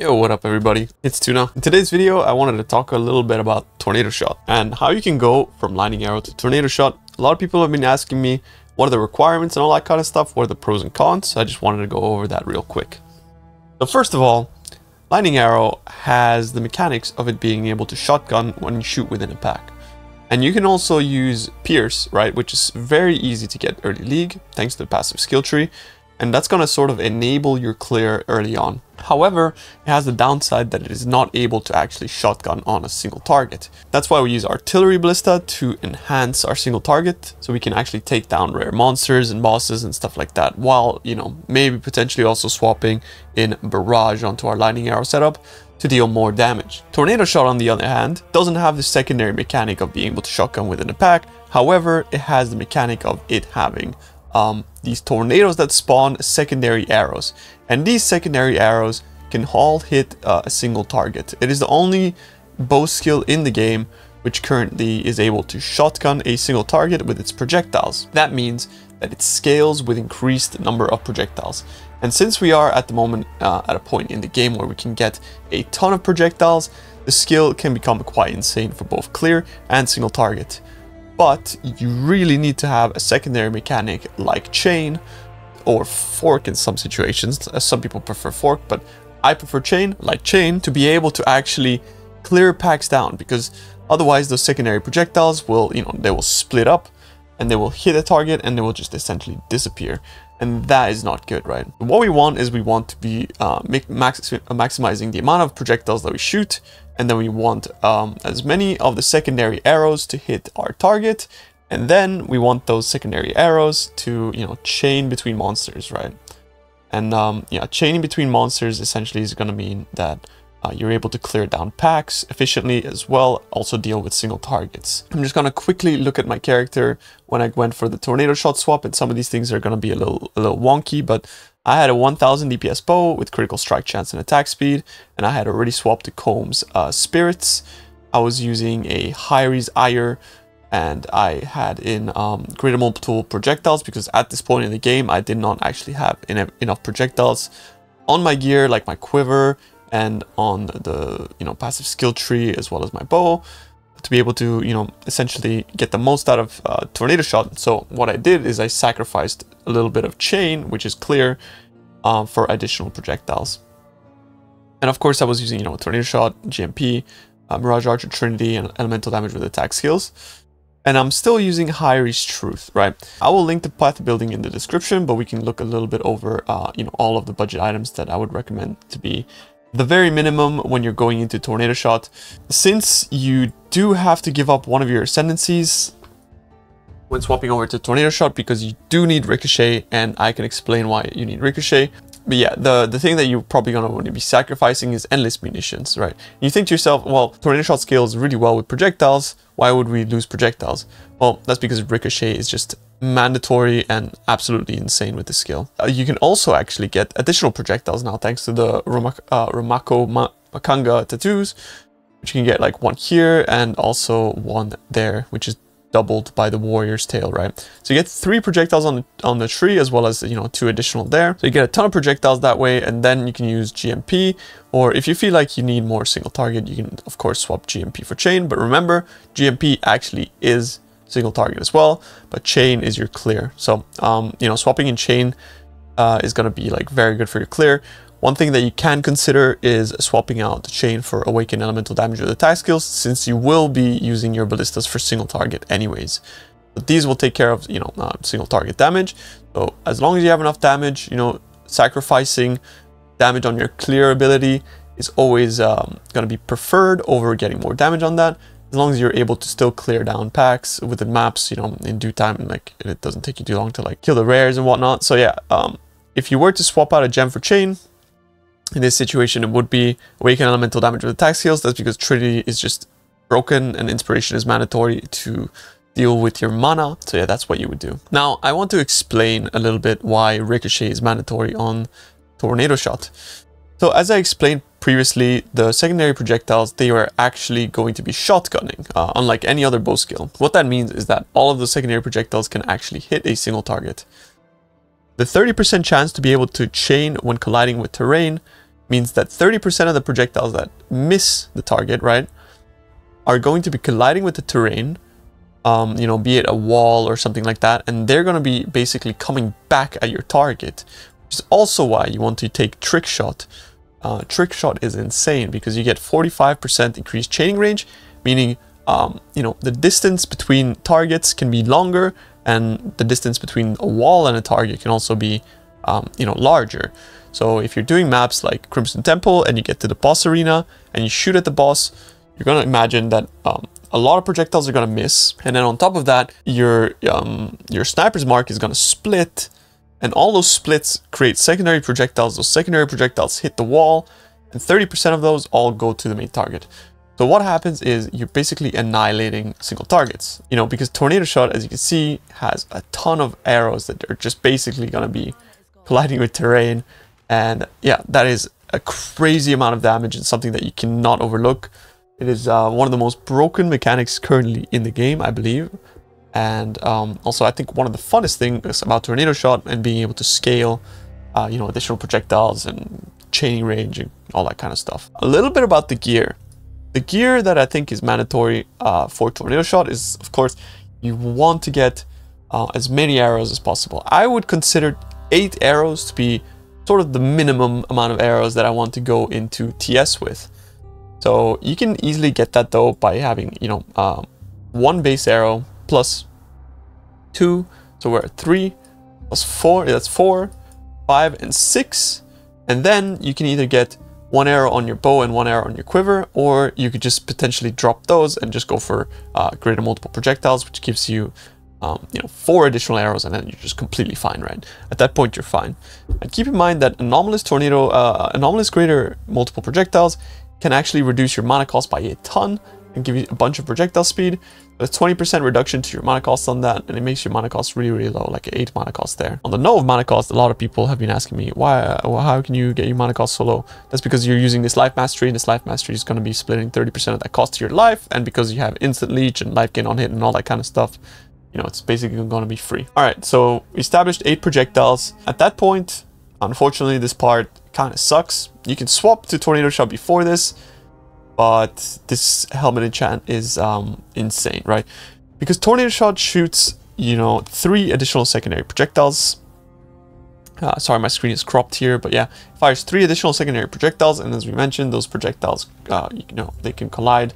Yo, what up everybody? It's Tuna. In today's video, I wanted to talk a little bit about Tornado Shot and how you can go from Lightning Arrow to Tornado Shot. A lot of people have been asking me what are the requirements and all that kind of stuff, what are the pros and cons, so I just wanted to go over that real quick. So first of all, Lightning Arrow has the mechanics of it being able to shotgun when you shoot within a pack. And you can also use Pierce, right, which is very easy to get early league thanks to the passive skill tree. And that's going to sort of enable your clear early on. However, it has the downside that it is not able to actually shotgun on a single target. That's why we use Artillery Ballista to enhance our single target, so we can actually take down rare monsters and bosses and stuff like that, while, you know, maybe potentially also swapping in Barrage onto our Lightning Arrow setup to deal more damage. Tornado Shot, on the other hand, doesn't have the secondary mechanic of being able to shotgun within a pack. However, it has the mechanic of it having these tornadoes that spawn secondary arrows, and these secondary arrows can all hit a single target. It is the only bow skill in the game which currently is able to shotgun a single target with its projectiles. That means that it scales with increased number of projectiles. And since we are at the moment at a point in the game where we can get a ton of projectiles, the skill can become quite insane for both clear and single target. But you really need to have a secondary mechanic like chain or fork in some situations. Some people prefer fork, but I prefer chain, like chain, to be able to actually clear packs down, because otherwise those secondary projectiles will, they will split up and they will hit a target and they will just essentially disappear. And that is not good, right? What we want is we want to be maximizing the amount of projectiles that we shoot, and then we want as many of the secondary arrows to hit our target, and then we want those secondary arrows to, chain between monsters, right? And yeah, chaining between monsters essentially is going to mean that you're able to clear down packs efficiently as well, also deal with single targets. I'm just going to quickly look at my character when I went for the Tornado Shot swap, and some of these things are going to be a little wonky, but I had a 1000 DPS bow with critical strike chance and attack speed, and I had already swapped to Combs Spirits. I was using a Hyries Ire, and I had in greater multiple projectiles, because at this point in the game I did not actually have enough projectiles on my gear, like my quiver, and on the passive skill tree, as well as my bow, to be able to essentially get the most out of Tornado Shot. So what I did is I sacrificed a little bit of chain, which is clear, for additional projectiles. And of course I was using Tornado Shot, GMP, Mirage Archer Trinity, and elemental damage with attack skills. And I'm still using Hyries Truth, right? I will link the path building in the description, but we can look a little bit over all of the budget items that I would recommend to be the very minimum when you're going into Tornado Shot. Since you do have to give up one of your ascendancies when swapping over to Tornado Shot, because you do need Ricochet, and I can explain why you need Ricochet. But yeah, the thing that you're probably going to want to be sacrificing is endless munitions, right? You think to yourself, well, Tornado Shot scales really well with projectiles, why would we lose projectiles? Well, that's because Ricochet is just mandatory and absolutely insane with the skill. You can also actually get additional projectiles now thanks to the Rumako Makanga tattoos, which you can get like one here and also one there, which is doubled by the warrior's tail, right? So you get 3 projectiles on the tree, as well as 2 additional there. So you get a ton of projectiles that way, and then you can use GMP, or if you feel like you need more single target, you can of course swap GMP for chain. But remember, GMP actually is single target as well, but chain is your clear. So swapping in chain is going to be like very good for your clear. One thing that you can consider is swapping out the chain for awaken elemental damage with attack skills, since you will be using your ballistas for single target anyways. But these will take care of single target damage. So as long as you have enough damage, sacrificing damage on your clear ability is always going to be preferred over getting more damage on that, as long as you're able to still clear down packs within maps, in due time, and like it doesn't take you too long to like kill the rares and whatnot. So yeah, if you were to swap out a gem for chain, in this situation it would be awaken elemental damage with attack skills. That's because Trinity is just broken and inspiration is mandatory to deal with your mana. So yeah, that's what you would do. Now I want to explain a little bit why Ricochet is mandatory on Tornado Shot. So as I explained previously, the secondary projectiles, they are actually going to be shotgunning, unlike any other bow skill. What that means is that all of the secondary projectiles can actually hit a single target. The 30% chance to be able to chain when colliding with terrain means that 30% of the projectiles that miss the target, right, are going to be colliding with the terrain, you know, be it a wall or something like that, and they're going to be basically coming back at your target, which is also why you want to take Trick Shot. Trick Shot is insane because you get 45% increased chaining range, meaning, you know, the distance between targets can be longer, and the distance between a wall and a target can also be, you know, larger. So if you're doing maps like Crimson Temple and you get to the boss arena and you shoot at the boss, you're going to imagine that a lot of projectiles are going to miss. And then on top of that, your sniper's mark is going to split, and all those splits create secondary projectiles. Those secondary projectiles hit the wall, and 30% of those all go to the main target. So what happens is you're basically annihilating single targets, you know, because Tornado Shot, as you can see, has a ton of arrows that are just basically going to be colliding with terrain. And yeah, that is a crazy amount of damage and something that you cannot overlook. It is one of the most broken mechanics currently in the game, I believe. And also, I think one of the funnest things about Tornado Shot and being able to scale, you know, additional projectiles and chaining range and all that kind of stuff. A little bit about the gear. The gear that I think is mandatory for Tornado Shot is, of course, you want to get as many arrows as possible. I would consider 8 arrows to be sort of the minimum amount of arrows that I want to go into TS with. So you can easily get that though by having, you know, 1 base arrow plus 2, so we're at 3 plus 4, that's 4, 5 and 6, and then you can either get 1 arrow on your bow and 1 arrow on your quiver, or you could just potentially drop those and just go for greater multiple projectiles, which gives you, you know, 4 additional arrows, and then you're just completely fine, right? At that point, you're fine. And keep in mind that anomalous greater multiple projectiles can actually reduce your mana cost by a ton and give you a bunch of projectile speed. There's 20% reduction to your mana cost on that, and it makes your mana cost really, really low, like 8 mana cost there. On the note of mana cost, a lot of people have been asking me, why, how can you get your mana cost so low? That's because you're using this life mastery, and this life mastery is going to be splitting 30% of that cost to your life, and because you have instant leech and life gain on hit and all that kind of stuff, you know, it's basically going to be free. All right, so we established 8 projectiles. At that point, unfortunately, this part kind of sucks. You can swap to Tornado Shot before this, but this helmet enchant is insane, right? Because Tornado Shot shoots, you know, 3 additional secondary projectiles. Sorry, my screen is cropped here, but yeah, it fires 3 additional secondary projectiles, and as we mentioned, those projectiles, you know, they can collide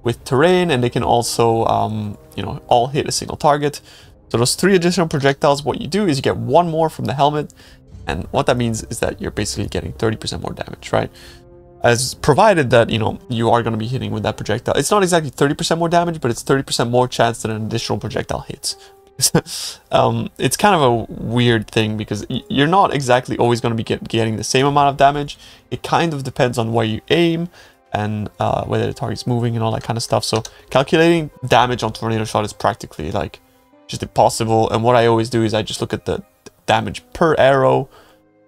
with terrain, and they can also, you know, all hit a single target. So those 3 additional projectiles, what you do is you get 1 more from the helmet, and what that means is that you're basically getting 30% more damage, right? As provided that, you know, you are going to be hitting with that projectile. It's not exactly 30% more damage, but it's 30% more chance that an additional projectile hits. It's kind of a weird thing because you're not exactly always going to be getting the same amount of damage. It kind of depends on where you aim and whether the target's moving and all that kind of stuff. So calculating damage on Tornado Shot is practically like just impossible. And what I always do is I just look at the damage per arrow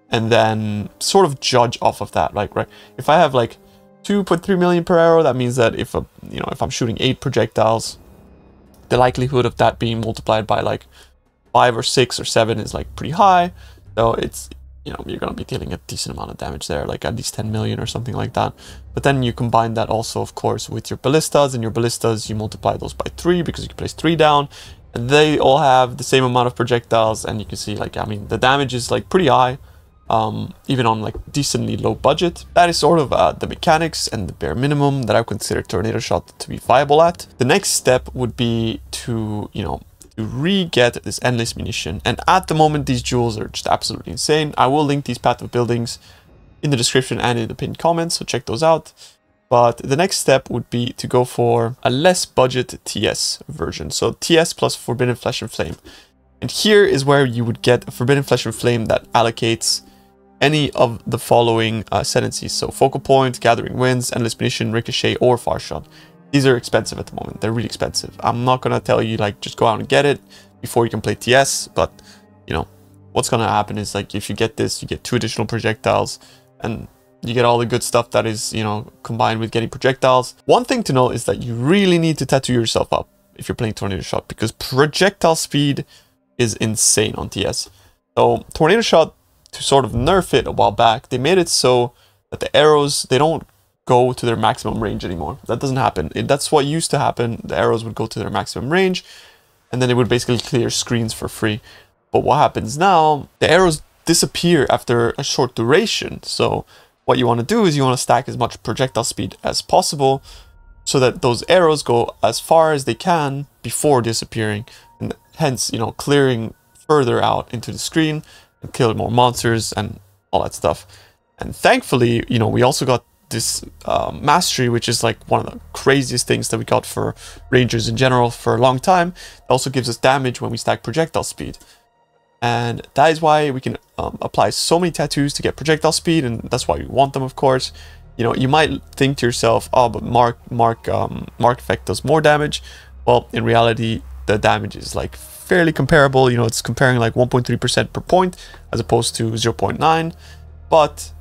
and then sort of judge off of that. Like, right, if I have like 2.3 million per arrow, that means that if if I'm shooting 8 projectiles, the likelihood of that being multiplied by like 5 or 6 or 7 is like pretty high. So it's, you know, you're going to be dealing a decent amount of damage there, like at least 10 million or something like that. But then you combine that also, of course, with your ballistas, and your ballistas, you multiply those by 3 because you can place 3 down, and they all have the same amount of projectiles. And you can see, like, I mean, the damage is like pretty high. Even on like decently low budget. That is sort of the mechanics and the bare minimum that I consider Tornado Shot to be viable at. The next step would be to, you know, to re-get this endless munition. And at the moment, these jewels are just absolutely insane. I will link these path of buildings in the description and in the pinned comments, so check those out. But the next step would be to go for a less budget TS version. So TS plus Forbidden Flesh and Flame. And here is where you would get a Forbidden Flesh and Flame that allocates any of the following ascendancies. So Focal Point, Gathering Winds, Endless Munition, Ricochet, or Far Shot. These are expensive at the moment. They're really expensive. I'm not going to tell you, like, just go out and get it before you can play TS. But, you know, what's going to happen is, like, if you get this, you get 2 additional projectiles. And you get all the good stuff that is, you know, combined with getting projectiles. One thing to know is that you really need to tattoo yourself up if you're playing Tornado Shot, because projectile speed is insane on TS. So Tornado Shot, to sort of nerf it a while back, they made it so that the arrows, they don't go to their maximum range anymore. That doesn't happen. That's what used to happen. The arrows would go to their maximum range, and then it would basically clear screens for free. But what happens now, the arrows disappear after a short duration. So what you want to do is you want to stack as much projectile speed as possible so that those arrows go as far as they can before disappearing, and hence, you know, clearing further out into the screen and kill more monsters and all that stuff. And thankfully, you know, we also got this mastery, which is like one of the craziest things that we got for rangers in general for a long time. It also gives us damage when we stack projectile speed. And that is why we can apply so many tattoos to get projectile speed, and that's why we want them, of course. You know, you might think to yourself, oh, but mark effect does more damage. Well, in reality, the damage is like fairly comparable. You know, it's comparing like 1.3% per point as opposed to 0.9. But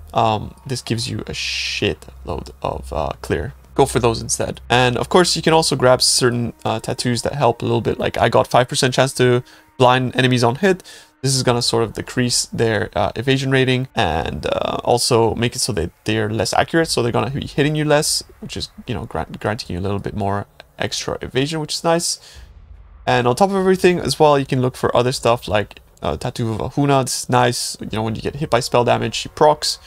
this gives you a shit load of clear. Go for those instead. And of course, you can also grab certain tattoos that help a little bit. Like I got 5% chance to blind enemies on hit. This is gonna sort of decrease their evasion rating, and also make it so that they're less accurate. So they're gonna be hitting you less, which is, you know, granting you a little bit more extra evasion, which is nice. And on top of everything as well, you can look for other stuff like Tattoo of Ahuna. This is nice. You know, when you get hit by spell damage, she procs,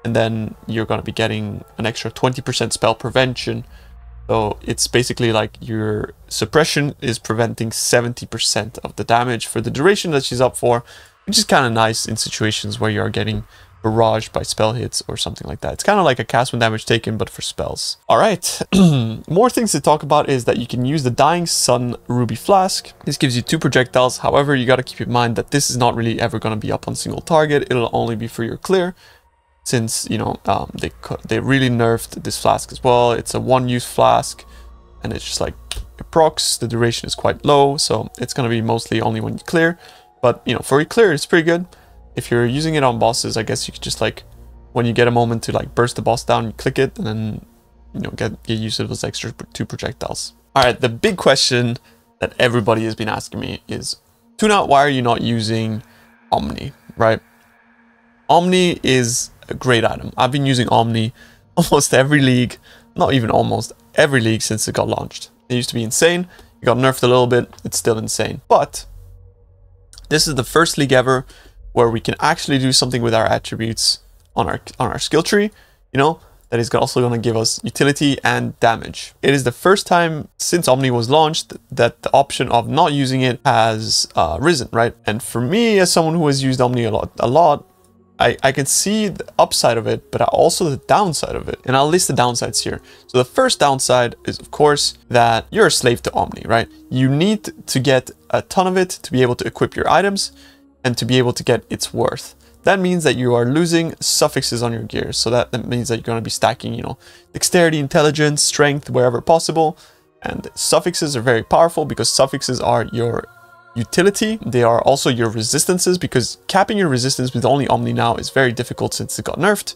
and then you're gonna be getting an extra 20% spell prevention. So it's basically like your suppression is preventing 70% of the damage for the duration that she's up for, which is kind of nice in situations where you are getting barraged by spell hits or something like that. It's kind of like a cast when damage taken, but for spells. All right, more things to talk about is that you can use the Dying Sun Ruby Flask. This gives you 2 projectiles. However, you got to keep in mind that this is not really ever going to be up on single target. It'll only be for your clear. Since, you know, they really nerfed this flask as well. It's a one-use flask, and it's just like it procs. The duration is quite low, so it's gonna be mostly only when you clear. But you know, for your clear, it's pretty good. If you're using it on bosses, I guess you could just like, when you get a moment to like burst the boss down, you click it, and then, you know, get use of those extra 2 projectiles. All right, the big question that everybody has been asking me is, Tuna, why are you not using Omni, right? Omni is a great item. I've been using Omni almost every league, not even almost every league since it got launched. It used to be insane. It got nerfed a little bit. It's still insane. But this is the first league ever where we can actually do something with our attributes on our skill tree, you know, that is also going to give us utility and damage. It is the first time since Omni was launched that the option of not using it has risen, right? And for me, as someone who has used Omni a lot, I can see the upside of it, but also the downside of it. And I'll list the downsides here. So the first downside is, of course, that you're a slave to Omni, right? You need to get a ton of it to be able to equip your items and to be able to get its worth. That means that you are losing suffixes on your gears. So that means that you're going to be stacking, you know, dexterity, intelligence, strength, wherever possible. And suffixes are very powerful because suffixes are your utility. They are also your resistances, because capping your resistance with only Omni now is very difficult since it got nerfed.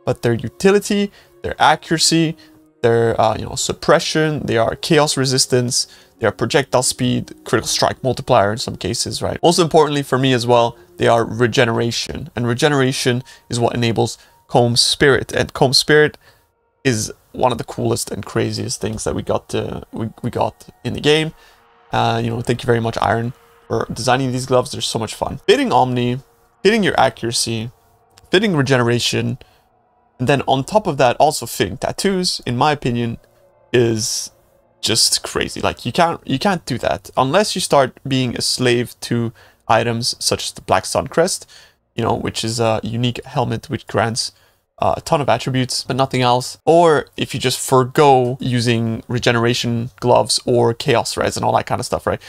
But their utility, their accuracy, their you know, suppression, they are chaos resistance, they are projectile speed, critical strike multiplier in some cases, right? Most importantly for me as well, they are regeneration, and regeneration is what enables Comb Spirit, and Comb Spirit is one of the coolest and craziest things that we got in the game. You know, thank you very much, Iron, for designing these gloves. They're so much fun. Fitting Omni, fitting your accuracy, fitting regeneration, and then on top of that, also fitting tattoos, in my opinion, is just crazy. Like, you can't do that unless you start being a slave to items such as the Black Sun Crest, you know, which is a unique helmet which grants a ton of attributes, but nothing else. Or if you just forgo using regeneration gloves or chaos res and all that kind of stuff, right?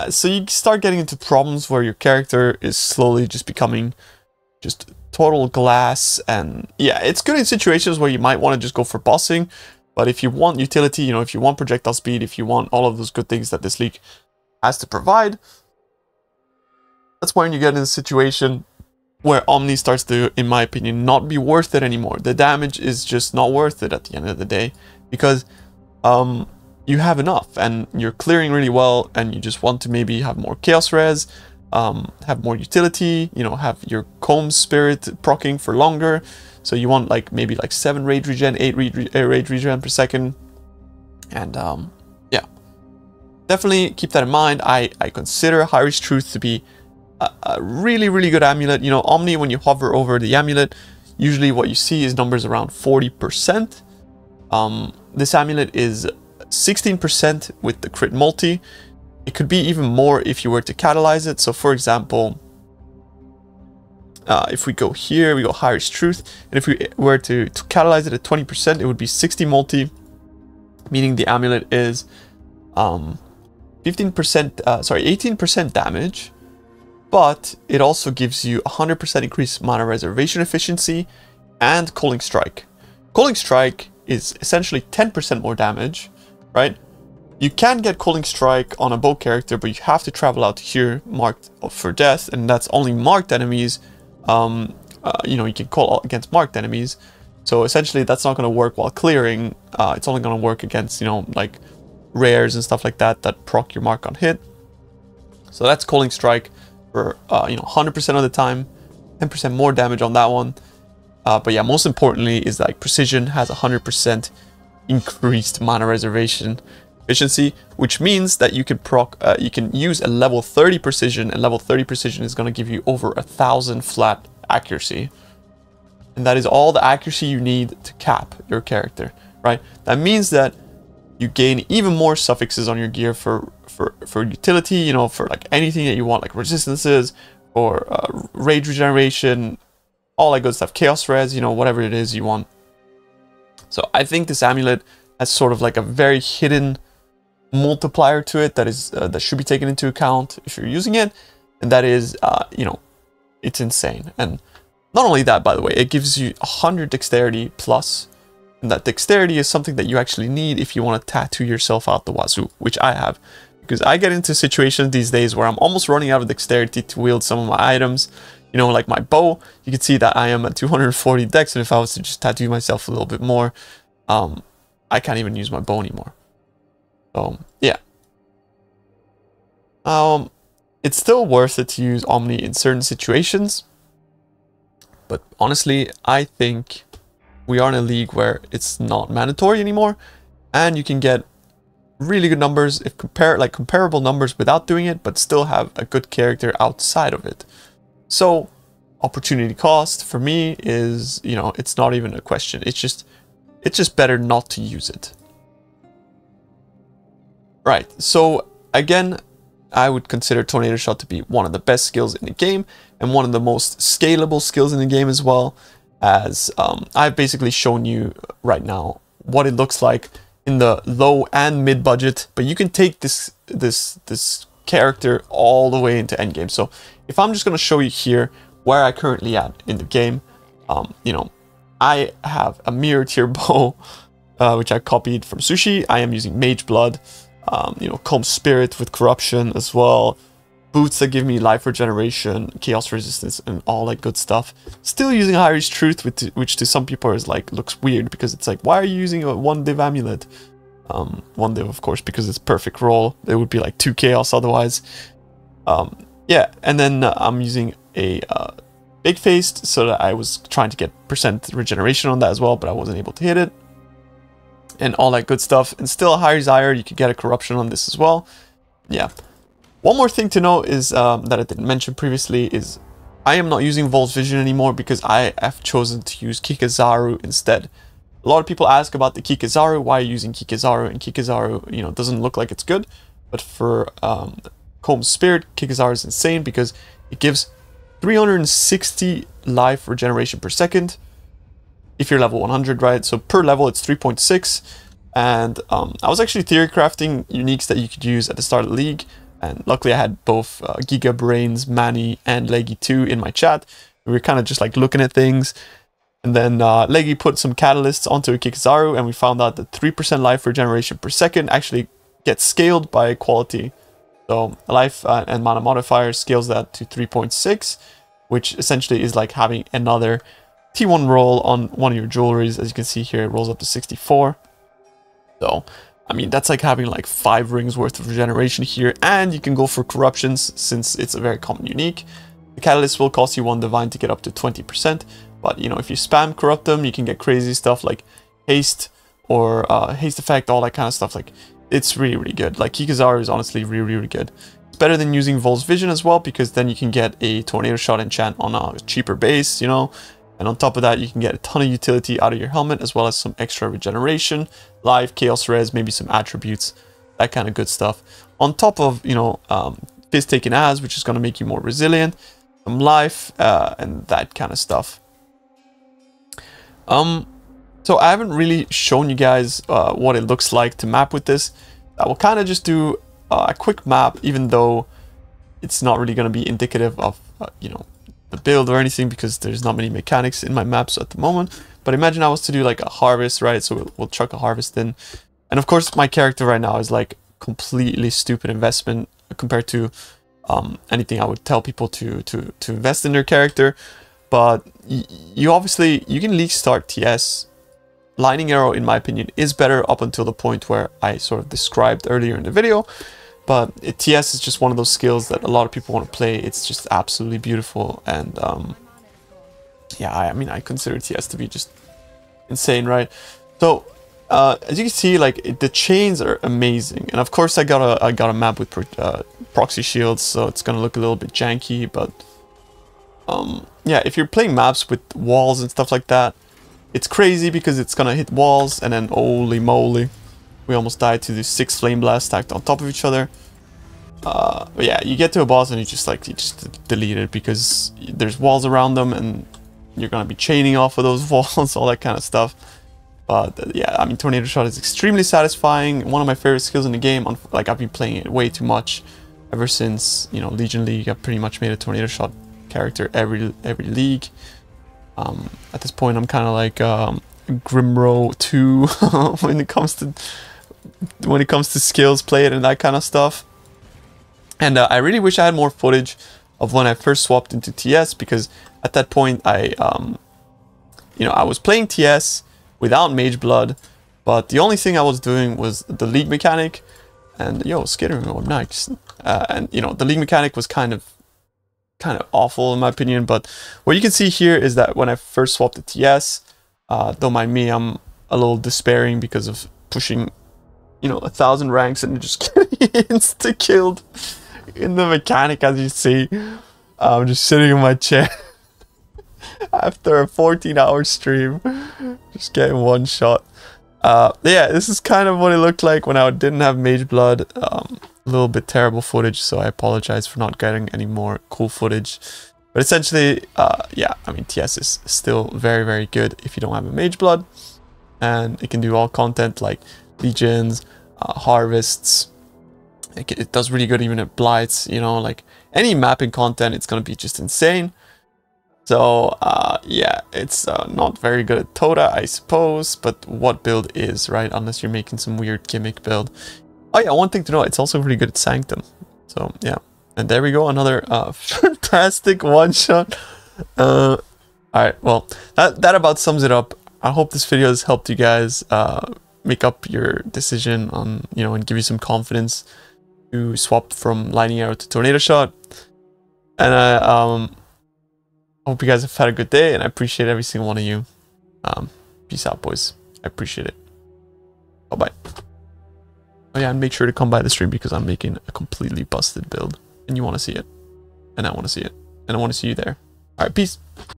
So you start getting into problems where your character is slowly just becoming just total glass. And yeah, it's good in situations where you might want to just go for bossing, but if you want utility, you know, if you want projectile speed, if you want all of those good things that this league has to provide, that's when you get in a situation where Omni starts to, in my opinion, not be worth it anymore. The damage is just not worth it at the end of the day, because you have enough and you're clearing really well, and you just want to maybe have more chaos res, have more utility, you know, have your Comb Spirit proccing for longer. So you want like maybe like 7 rage regen, 8 rage regen per second. And yeah, definitely keep that in mind. I consider High Risk Truth to be a really, really good amulet. You know, Omni, when you hover over the amulet, usually what you see is numbers around 40%. This amulet is 16% with the crit multi. It could be even more if you were to catalyze it. So for example, if we go here, we go High Risk Truth, and if we were to catalyze it at 20%, it would be 60 multi, meaning the amulet is 18% damage, but it also gives you 100% increased mana reservation efficiency and Calling Strike. Calling Strike is essentially 10% more damage, right? You can get Calling Strike on a bow character, but you have to travel out here marked for death, and that's only marked enemies. You know, you can call against marked enemies. So essentially that's not going to work while clearing. It's only going to work against, you know, like rares and stuff like that proc your mark on hit. So that's Calling Strike for, you know, 100% of the time, 10% more damage on that one. But yeah, most importantly is like Precision has 100% increased mana reservation efficiency, which means that you can you can use a level 30 Precision, and level 30 Precision is going to give you over 1,000 flat accuracy. And that is all the accuracy you need to cap your character, right? That means that you gain even more suffixes on your gear for utility, you know, for like anything that you want, like resistances or rage regeneration, all that good stuff, chaos res, you know, whatever it is you want. So I think this amulet has sort of like a very hidden multiplier to it that is that should be taken into account if you're using it, and that is you know, it's insane. And not only that, by the way, it gives you 100 dexterity plus, and that dexterity is something that you actually need if you want to tattoo yourself out the wazoo, which I have, because I get into situations these days where I'm almost running out of dexterity to wield some of my items. You know, like my bow, you can see that I am at 240 dex, and if I was to just tattoo myself a little bit more, I can't even use my bow anymore. So yeah, it's still worth it to use Omni in certain situations, but honestly, I think we are in a league where it's not mandatory anymore, and you can get really good numbers if comparable numbers without doing it, but still have a good character outside of it. So opportunity cost for me is, you know, it's not even a question. It's just better not to use it. Right, so again, I would consider Tornado Shot to be one of the best skills in the game, and one of the most scalable skills in the game as well, as I've basically shown you right now what it looks like in the low and mid budget, but you can take this character all the way into endgame. So if I'm just going to show you here where I currently at in the game, you know, I have a mirror tier bow, which I copied from Sushi. I am using Mage Blood, you know, Calm Spirit with Corruption as well, boots that give me life regeneration, chaos resistance, and all that good stuff. Still using High Risk Truth, which to some people is like, looks weird, because it's like, why are you using a 1 div amulet? 1 div, of course, because it's perfect roll. It would be like 2 chaos otherwise. Yeah, and then I'm using a big faced, so that I was trying to get percent regeneration on that as well, but I wasn't able to hit it, and all that good stuff. And still a high desire, you could get a corruption on this as well. Yeah. One more thing to know is that I didn't mention previously is I am not using Vol's Vision anymore, because I have chosen to use Kikazaru instead. A lot of people ask about the Kikazaru, why are you using Kikazaru? And Kikazaru, you know, doesn't look like it's good, but for Calm Spirit, Kikazaru is insane because it gives 360 life regeneration per second if you're level 100, right? So per level it's 3.6, and I was actually theory crafting uniques that you could use at the start of the league, and luckily I had both Giga Brains, Manny, and Leggy 2 in my chat. We were kind of just like looking at things, and then Leggy put some catalysts onto a Kikazaru, and we found out that 3% life regeneration per second actually gets scaled by quality. So life and mana modifier scales that to 3.6, which essentially is like having another T1 roll on one of your jewelries. As you can see here, it rolls up to 64. So, I mean, that's like having like 5 rings worth of regeneration here, and you can go for corruptions since it's a very common unique. The catalyst will cost you 1 divine to get up to 20%, But, you know, if you spam corrupt them, you can get crazy stuff like haste or haste effect, all that kind of stuff. Like, it's really, really good. Like, Kikazaru is honestly really, really good. It's better than using Vol's Vision as well, because then you can get a Tornado Shot enchant on a cheaper base, you know. And on top of that, you can get a ton of utility out of your helmet, as well as some extra regeneration, life, chaos res, maybe some attributes, that kind of good stuff. On top of, you know, Fizz taking as, which is going to make you more resilient, some life, and that kind of stuff. So I haven't really shown you guys what it looks like to map with this. I will kind of just do a quick map, even though it's not really going to be indicative of, you know, the build or anything, because there's not many mechanics in my maps at the moment. But imagine I was to do like a harvest, right? So we'll chuck a harvest in. And of course, my character right now is like completely stupid investment compared to anything I would tell people to invest in their character. But you obviously, you can league start TS. Lightning Arrow, in my opinion, is better up until the point where I sort of described earlier in the video. But TS is just one of those skills that a lot of people want to play. It's just absolutely beautiful. And yeah, I mean, I consider TS to be just insane, right? So as you can see, like the chains are amazing. And of course, I got a map with proxy shields, so it's gonna look a little bit janky. But yeah, if you're playing maps with walls and stuff like that, it's crazy because it's gonna hit walls, and then holy moly, we almost died to the 6 flame blasts stacked on top of each other. But yeah, you get to a boss and you just delete it because there's walls around them, and you're gonna be chaining off of those walls, all that kind of stuff. But yeah, I mean, Tornado Shot is extremely satisfying. One of my favorite skills in the game. Like, I've been playing it way too much ever since, you know, Legion League. I've pretty much made a Tornado Shot character every league. At this point, I'm kind of like Grimro 2 when it comes to skills, play it, and that kind of stuff. And I really wish I had more footage of when I first swapped into TS, because at that point I you know, I was playing TS without Mage Blood, but the only thing I was doing was the league mechanic. And yo, skittering over nice. And you know, the league mechanic was kind of awful in my opinion. But what you can see here is that when I first swapped to TS, don't mind me, I'm a little despairing because of pushing, you know, 1,000 ranks and just getting insta killed in the mechanic. As you see, I'm just sitting in my chair after a 14-hour stream, just getting one shot. Yeah, this is kind of what it looked like when I didn't have Mage Blood. A little bit terrible footage, so I apologize for not getting any more cool footage. But essentially, yeah, I mean, TS is still very, very good if you don't have a Mage Blood. And it can do all content like legions, harvests. It does really good even at blights, you know, like any mapping content, it's going to be just insane. So, yeah, it's not very good at Toda, I suppose, but what build is, right? Unless you're making some weird gimmick build. Oh yeah, one thing to know, it's also really good at Sanctum. So, yeah. And there we go, another fantastic one-shot. Alright, well, that about sums it up. I hope this video has helped you guys make up your decision on, you know, and give you some confidence to swap from Lightning Arrow to Tornado Shot. And I hope you guys have had a good day, and I appreciate every single one of you. Peace out, boys. I appreciate it. Bye-bye. Oh yeah, and make sure to come by the stream because I'm making a completely busted build. And you want to see it. And I want to see it. And I want to see you there. Alright, peace.